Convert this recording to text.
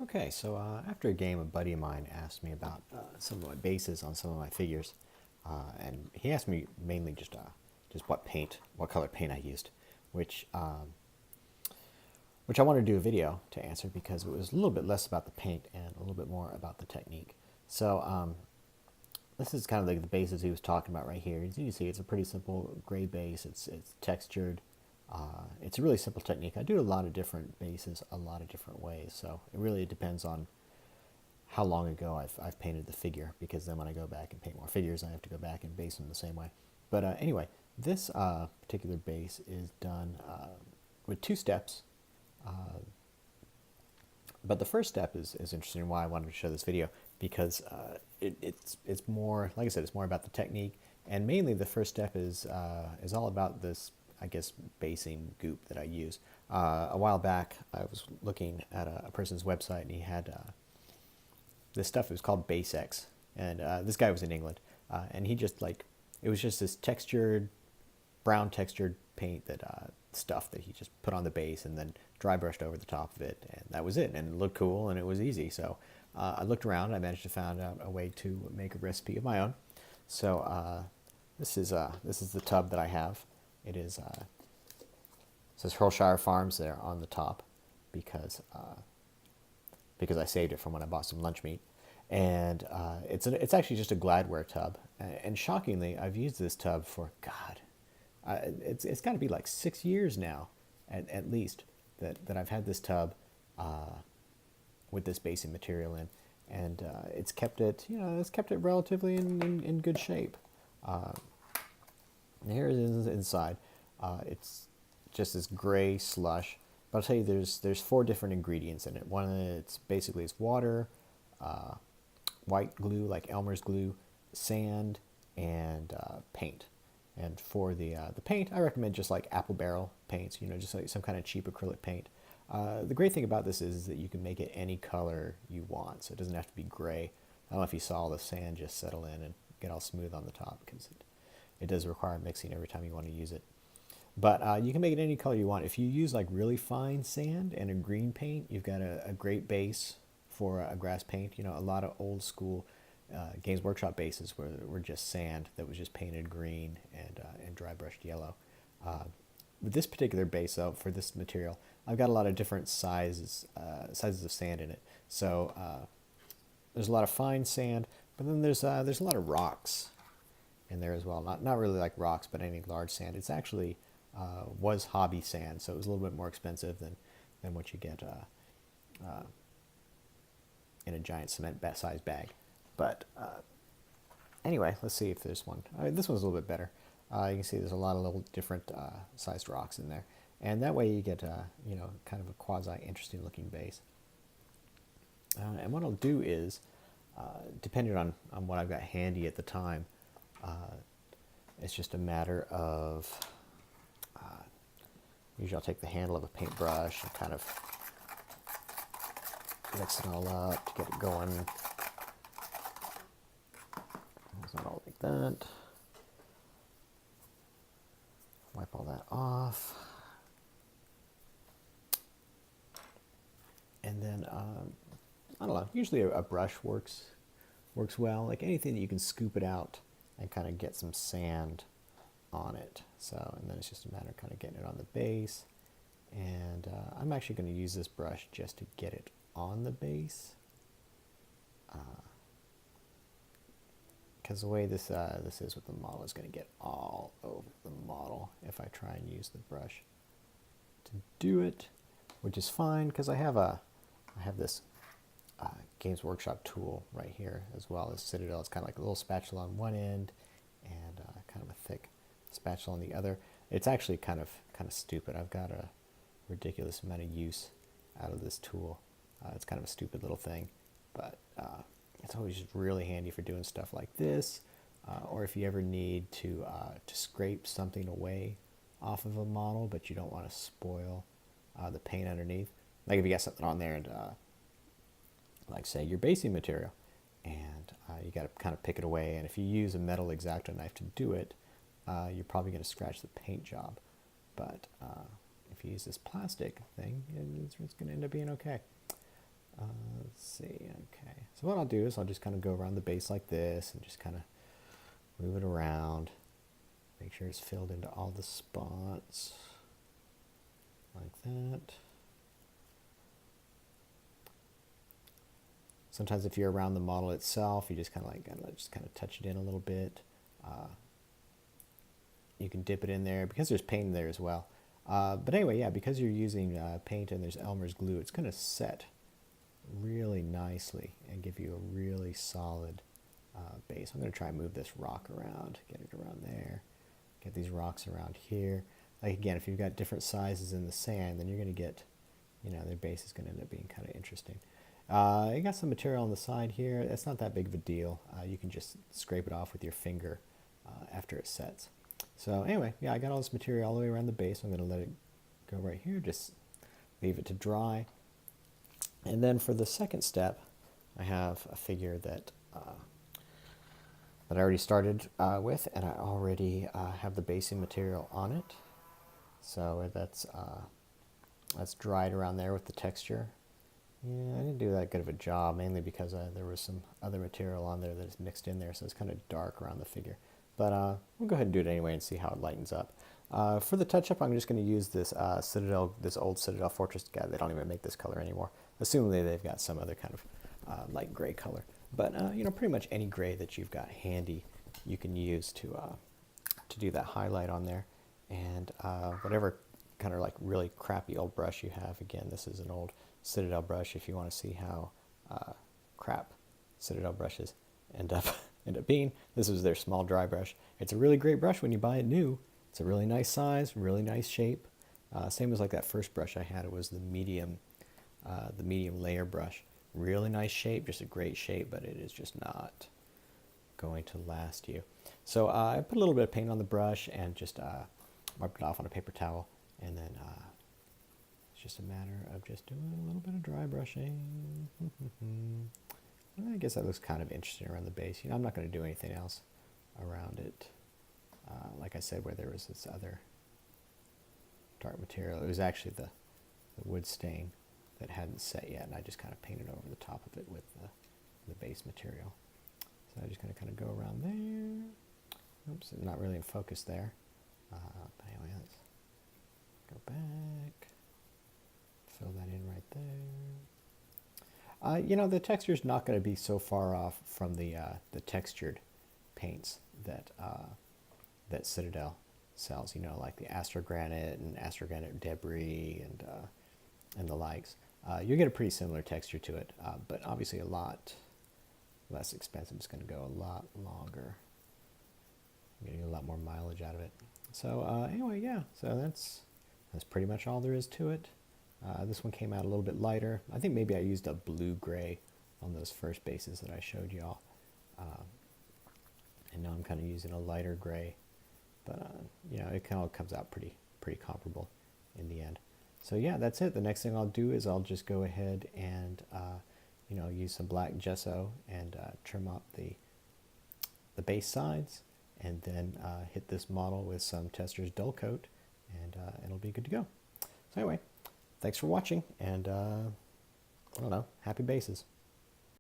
Okay, so after a game, a buddy of mine asked me about some of my bases on some of my figures, and he asked me mainly just what color paint I used, which which I wanted to do a video to answer because it was a little bit less about the paint and a little bit more about the technique. So this is kind of like the bases he was talking about right here. As you can see, it's a pretty simple gray base. It's textured. It's a really simple technique. I do a lot of different bases a lot of different ways, so it really depends on how long ago I've painted the figure, because then when I go back and paint more figures, I have to go back and base them the same way. But anyway, this particular base is done with two steps. But the first step is interesting, why I wanted to show this video, because it's more, like I said, it's more about the technique, and mainly the first step is all about this, I guess, basing goop that I use. A while back, I was looking at a person's website, and he had this stuff. It was called BaseX, and this guy was in England, and he just like, it was just this textured, brown textured paint that stuff that he just put on the base and then dry brushed over the top of it, and that was it. And it looked cool and it was easy. So I looked around and I managed to find out a way to make a recipe of my own. So this is the tub that I have. It is says Hurlshire Farms there on the top, because I saved it from when I bought some lunch meat. And it's actually just a Gladware tub. And shockingly, I've used this tub for, God, it's got to be like 6 years now, at least, that I've had this tub with this basing material in. And it's kept it relatively in good shape. And here it is inside. It's just this gray slush. But I'll tell you, there's four different ingredients in it. One of it's basically it's water, white glue like Elmer's glue, sand, and paint. And for the paint, I recommend just like apple barrel paints. Just like some kind of cheap acrylic paint. The great thing about this is that you can make it any color you want, so it doesn't have to be gray. I don't know if you saw the sand just settle in and get all smooth on the top, because it does require mixing every time you want to use it. But you can make it any color you want. If you use like really fine sand and a green paint, you've got a great base for a grass paint. A lot of old school Games Workshop bases were just sand that was just painted green and dry brushed yellow. With this particular base, though, for this material, I've got a lot of different sizes of sand in it. So there's a lot of fine sand, but then there's a lot of rocks in there as well. Not really like rocks, but any large sand. It's actually was hobby sand, so it was a little bit more expensive than what you get in a giant cement size bag. But anyway, let's see if there's one. This one's a little bit better. You can see there's a lot of little different sized rocks in there, and that way you get kind of a quasi interesting looking base. And what I'll do is, depending on what I've got handy at the time, it's just a matter of, usually I'll take the handle of a paintbrush and kind of mix it all up to get it going. It's not all like that. Wipe all that off. And then, I don't know, usually a brush works well. Like anything that you can scoop it out and kind of get some sand on it. So, and then it's just a matter of kind of getting it on the base. And I'm actually going to use this brush just to get it on the base. Because the way this is with the model is going to get all over the model if I try and use the brush to do it, which is fine because I have this Games Workshop tool right here, as well as Citadel. It's kind of like a little spatula on one end and kind of a thick spatula on the other. It's actually kind of stupid. I've got a ridiculous amount of use out of this tool. It's kind of a stupid little thing, but it's always just really handy for doing stuff like this, or if you ever need to scrape something away off of a model, but you don't want to spoil the paint underneath. Like if you got something on there and like say your basing material, and you got to kind of pick it away, and if you use a metal X-Acto knife to do it, you're probably going to scratch the paint job. But if you use this plastic thing, it's going to end up being okay. Let's see, okay. So what I'll do is I'll just kind of go around the base like this and just kind of move it around. Make sure it's filled into all the spots like that. Sometimes if you're around the model itself, you just kind of touch it in a little bit. You can dip it in there because there's paint in there as well. But anyway, yeah, because you're using paint and there's Elmer's glue, it's going to set really nicely and give you a really solid base. I'm going to try and move this rock around, get it around there, get these rocks around here. Like again, if you've got different sizes in the sand, then you're going to get, you know, their base is going to end up being kind of interesting. You got some material on the side here. It's not that big of a deal. You can just scrape it off with your finger after it sets. So anyway, yeah, I got all this material all the way around the base. I'm going to let it go right here, just leave it to dry. And then for the second step, I have a figure that I already started with, and I already have the basing material on it. So that's dried around there with the texture. Yeah, I didn't do that good of a job, mainly because there was some other material on there that is mixed in there, so it's kind of dark around the figure. But we'll go ahead and do it anyway and see how it lightens up. For the touch-up, I'm just going to use this this old Citadel Fortress guy. They don't even make this color anymore. Assuming they've got some other kind of light gray color. But you know, pretty much any gray that you've got handy, you can use to do that highlight on there. And whatever kind of like really crappy old brush you have. Again, this is an old Citadel brush. If you want to see how crap Citadel brushes end up being, this is their small dry brush. It's a really great brush when you buy it new. It's a really nice size, really nice shape. Same as like that first brush I had. It was the medium layer brush. Really nice shape, just a great shape, but it is just not going to last you. So I put a little bit of paint on the brush and just wiped it off on a paper towel, and then it's just a matter of just doing a little bit of dry brushing. I guess that looks kind of interesting around the base. You know, I'm not going to do anything else around it. Like I said, where there was this other dark material, it was actually the wood stain that hadn't set yet, and I just kind of painted over the top of it with the base material. So I'm just going to kind of go around there. Oops, not really in focus there. But anyway, let's go back, fill that in right there. You know, the texture is not going to be so far off from the textured paints that that Citadel sells. You know, like the Astrogranite and Astrogranite Debris and the likes. You get a pretty similar texture to it, but obviously a lot less expensive. It's going to go a lot longer. You're getting a lot more mileage out of it. So anyway, yeah. So that's pretty much all there is to it. This one came out a little bit lighter. I think maybe I used a blue-gray on those first bases that I showed y'all. And now I'm kind of using a lighter gray. But, you know, it kind of comes out pretty comparable in the end. So, yeah, that's it. The next thing I'll do is I'll just go ahead and, you know, use some black gesso and trim up the base sides. And then hit this model with some Testors Dull Coat. And it'll be good to go. So, anyway. Thanks for watching, and I don't know, happy bases.